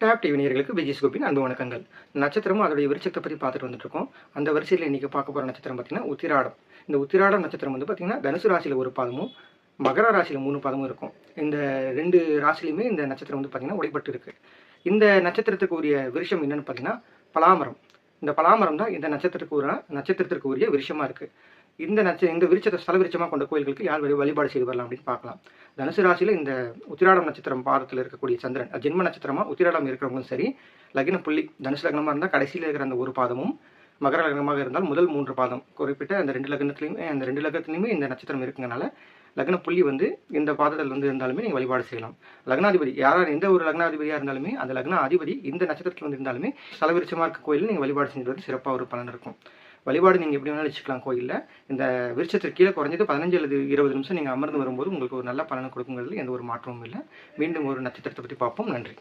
Tape TV நேயர்களுக்கு Vijay Gobain அன்பு வணக்கங்கள். நட்சத்திரமும் அதோடைய விருட்சத்தை பற்றி பார்த்துட்டு வந்துட்டுருக்கோம். அந்த வரிசையில் இன்றைக்கி பார்க்க போகிற நட்சத்திரம் பார்த்திங்கன்னா உத்திராடம். இந்த உத்திராடம் நட்சத்திரம் வந்து பார்த்திங்கன்னா தனுசு ராசியில் ஒரு பாதமும் மகர ராசியில் 3 பாதமும் இருக்கும். இந்த 2 ராசிலையுமே இந்த நட்சத்திரம் வந்து பார்த்திங்கன்னா உடைப்பட்டு இருக்குது. இந்த நட்சத்திரத்துக்கு உரிய விருஷம் என்னென்னு பார்த்திங்கன்னா பலாமரம். இந்த பலாமரம் தான் இந்த நட்சத்திரத்திற்கு உரிய விருஷமாக இருக்குது. இந்த விருட்சத்தை ஸ்தல விருட்சமாக கொண்ட கோயில்களுக்கு யார் வழிபாடு செய்து வரலாம் அப்படின்னு பார்க்கலாம். தனுசு ராசியில் இந்த உத்திராடம் நட்சத்திரம் பாதத்தில் இருக்கக்கூடிய சந்திரன் ஜென்ம நட்சத்திரமாக உத்திராடம் இருக்கிறவங்களும் சரி, லக்ன புள்ளி தனுசு லக்னமாக இருந்தால் கடைசியில் இருக்கிற அந்த ஒரு பாதமும், மகர லக்னமாக இருந்தால் முதல் 3 பாதம் குறிப்பிட்ட அந்த 2 லக்னத்துலையுமே இந்த நட்சத்திரம் இருக்குங்கனால லக்ன புள்ளி வந்து இந்த பாதத்தில் வந்து இருந்தாலுமே நீங்கள் வழிபாடு செய்யலாம். லக்னாதிபதி எந்த ஒரு லக்னாதிபதியாக இருந்தாலுமே அந்த லக்ன அதிபதி இந்த நட்சத்திரத்தில் வந்து இருந்தாலுமே ஸ்தல விருட்சமாக இருக்க கோயிலில் நீங்கள் வழிபாடு செஞ்சது சிறப்பாக ஒரு பலன் இருக்கும். வழிபாடு நீங்கள் எப்படி வேணாலும் வச்சுக்கலாம். கோயிலில் இந்த விருட்சத்திற்கு கீழே குறைஞ்சது 15 அல்லது 20 நிமிஷம் நீங்கள் அமர்ந்து வரும்போது உங்களுக்கு ஒரு நல்ல பலனை கொடுக்குங்கிறதுல எந்த ஒரு மாற்றமும் இல்லை. மீண்டும் ஒரு நட்சத்திரத்தை பற்றி பார்ப்போம். நன்றி.